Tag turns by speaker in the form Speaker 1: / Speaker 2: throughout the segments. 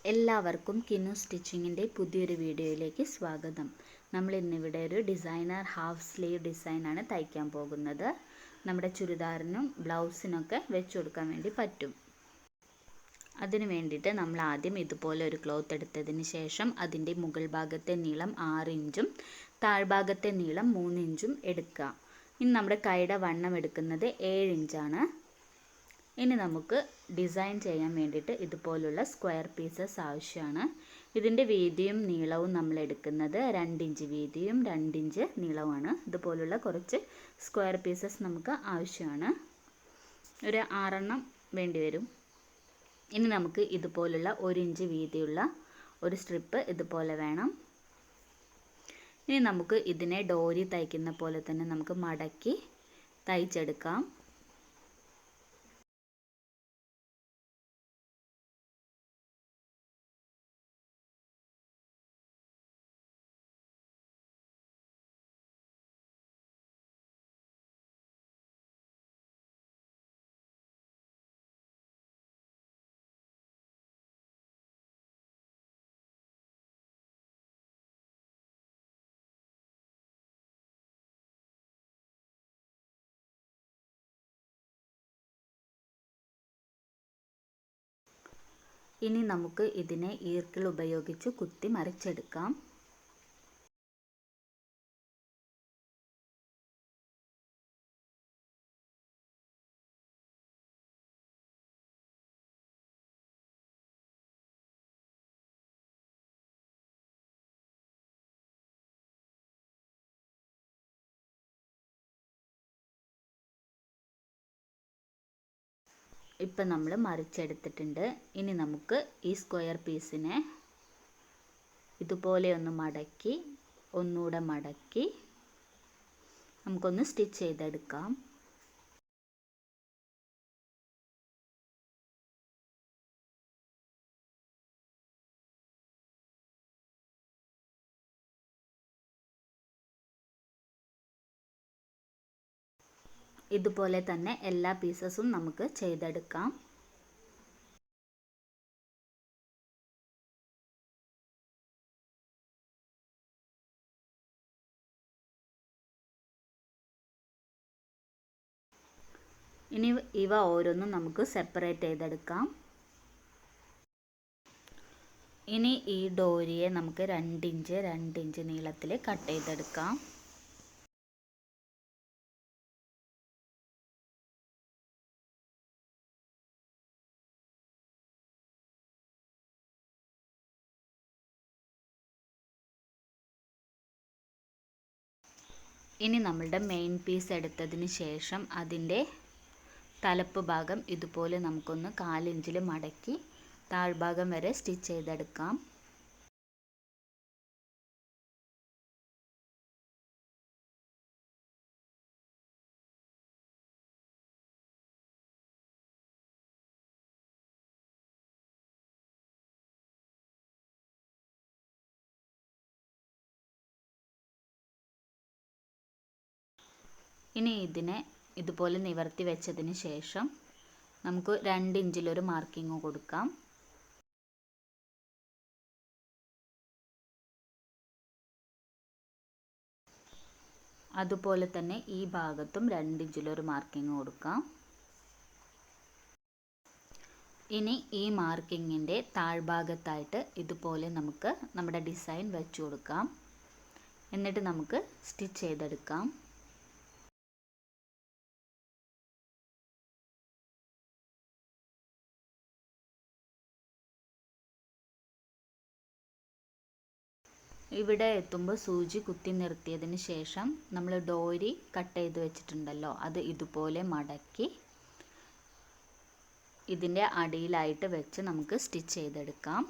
Speaker 1: എല്ലാവർക്കും കിനു സ്റ്റിച്ചിങ്ങിൻ്റെ പുതിയൊരു വീഡിയോയിലേക്ക് സ്വാഗതം. നമ്മൾ ഇന്നിവിടെ ഒരു ഡിസൈനർ ഹാഫ് സ്ലീവ് ഡിസൈനാണ് തയ്ക്കാൻ പോകുന്നത്. നമ്മുടെ ചുരിദാറിനും ബ്ലൗസിനൊക്കെ വെച്ച് കൊടുക്കാൻ വേണ്ടി പറ്റും. അതിന് വേണ്ടിയിട്ട് നമ്മൾ ആദ്യം ഇതുപോലെ ഒരു ക്ലോത്ത് എടുത്തതിന് ശേഷം അതിൻ്റെ മുകൾ ഭാഗത്തെ നീളം 6 ഇഞ്ചും താഴ്ഭാഗത്തെ നീളം 3 ഇഞ്ചും എടുക്കുക. ഇനി നമ്മുടെ കൈയുടെ വണ്ണം എടുക്കുന്നത് 7 ഇഞ്ചാണ്. ഇനി നമുക്ക് ഡിസൈൻ ചെയ്യാൻ വേണ്ടിയിട്ട് ഇതുപോലുള്ള സ്ക്വയർ പീസസ് ആവശ്യമാണ്. ഇതിൻ്റെ വീതിയും നീളവും നമ്മൾ എടുക്കുന്നത് 2 ഇഞ്ച് വീതിയും 2 ഇഞ്ച് നീളവുമാണ്. ഇതുപോലുള്ള കുറച്ച് സ്ക്വയർ പീസസ് നമുക്ക് ആവശ്യമാണ്. ഒരു 6 എണ്ണം വേണ്ടി വരും. ഇനി നമുക്ക് ഇതുപോലുള്ള 1 ഇഞ്ച് വീതിയുള്ള ഒരു സ്ട്രിപ്പ് ഇതുപോലെ വേണം. ഇനി നമുക്ക് ഇതിനെ ഡോരി തയ്ക്കുന്ന പോലെ തന്നെ നമുക്ക് മടക്കി തയ്ച്ചെടുക്കാം. ഇനി നമുക്ക് ഇതിനെ ഈർക്കിൾ ഉപയോഗിച്ച് കുത്തി മറിച്ചെടുക്കാം. ഇപ്പം നമ്മൾ മറിച്ചെടുത്തിട്ടുണ്ട്. ഇനി നമുക്ക് ഈ സ്ക്വയർ പീസിനെ ഇതുപോലെ ഒന്ന് മടക്കി ഒന്നുകൂടെ മടക്കി നമുക്കൊന്ന് സ്റ്റിച്ച് ചെയ്തെടുക്കാം. ഇതുപോലെ തന്നെ എല്ലാ പീസസും നമുക്ക് ചെയ്തെടുക്കാം. ഇനി ഇവ ഓരോന്നും നമുക്ക് സെപ്പറേറ്റ് ചെയ്തെടുക്കാം. ഇനി ഈ ഡോരിയെ നമുക്ക് 2 ഇഞ്ച് നീളത്തിൽ കട്ട് ചെയ്തെടുക്കാം. ഇനി നമ്മളുടെ മെയിൻ പീസ് എടുത്തതിന് ശേഷം അതിൻ്റെ തലപ്പ് ഭാഗം ഇതുപോലെ നമുക്കൊന്ന് 4 ഇഞ്ചിൽ മടക്കി താഴ്ഭാഗം വരെ സ്റ്റിച്ച് ചെയ്തെടുക്കാം. ഇനി ഇതിനെ ഇതുപോലെ നിവർത്തി വെച്ചതിന് ശേഷം നമുക്ക് 2 ഇഞ്ചിലൊരു മാർക്കിങ് കൊടുക്കാം. അതുപോലെ തന്നെ ഈ ഭാഗത്തും 2 ഇഞ്ചിലൊരു മാർക്കിങ് കൊടുക്കാം. ഇനി ഈ മാർക്കിങ്ങിൻ്റെ താഴ്ഭാഗത്തായിട്ട് ഇതുപോലെ നമുക്ക് നമ്മുടെ ഡിസൈൻ വെച്ച് കൊടുക്കാം. എന്നിട്ട് നമുക്ക് സ്റ്റിച്ച് ചെയ്തെടുക്കാം. ഇവിടെ എത്തുമ്പോൾ സൂചി കുത്തി നിർത്തിയതിന് ശേഷം നമ്മൾ ഡോരി കട്ട് ചെയ്ത് വെച്ചിട്ടുണ്ടല്ലോ, അത് ഇതുപോലെ മടക്കി ഇതിൻ്റെ അടിയിലായിട്ട് വെച്ച് നമുക്ക് സ്റ്റിച്ച് ചെയ്തെടുക്കാം.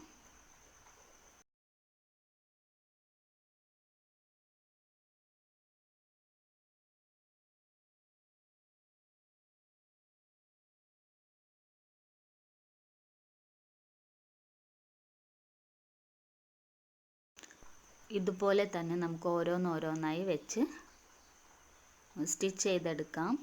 Speaker 1: ഇതുപോലെ തന്നെ നമുക്ക് ഓരോന്നോരോന്നായി വെച്ച് സ്റ്റിച്ച് ചെയ്തെടുക്കാം.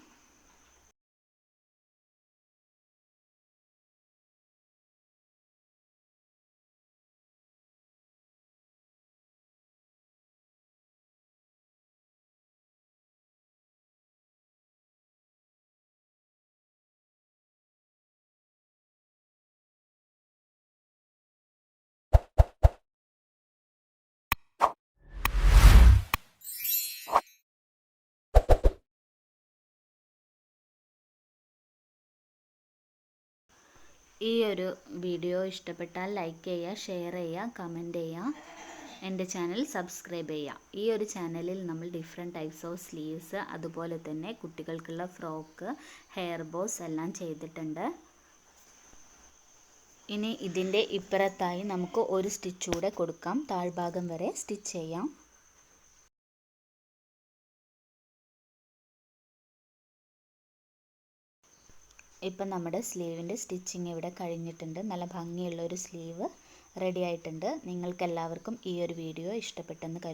Speaker 1: ഈ ഒരു വീഡിയോ ഇഷ്ടപ്പെട്ടാൽ ലൈക്ക് ചെയ്യുക, ഷെയർ ചെയ്യുക, കമൻറ്റ് ചെയ്യുക. എൻ്റെ ചാനൽ സബ്സ്ക്രൈബ് ചെയ്യുക. ഈ ഒരു ചാനലിൽ നമ്മൾ ഡിഫറെൻറ്റ് ടൈപ്സ് ഓഫ് സ്ലീവ്സ്, അതുപോലെ തന്നെ കുട്ടികൾക്കുള്ള ഫ്രോക്ക്, ഹെയർ ബോസ് എല്ലാം ചെയ്തിട്ടുണ്ട്. ഇനി ഇതിൻ്റെ ഇപ്പുറത്തായി നമുക്ക് ഒരു സ്റ്റിച്ച് കൂടെ കൊടുക്കാം. താഴ്ഭാഗം വരെ സ്റ്റിച്ച് ചെയ്യാം. ഇപ്പം നമ്മുടെ സ്ലീവിൻ്റെ സ്റ്റിച്ചിങ് ഇവിടെ കഴിഞ്ഞിട്ടുണ്ട്. നല്ല ഭംഗിയുള്ള ഒരു സ്ലീവ് റെഡി ആയിട്ടുണ്ട്. നിങ്ങൾക്കെല്ലാവർക്കും ഈ ഒരു വീഡിയോ ഇഷ്ടപ്പെട്ടെന്ന് കരുതുന്നു.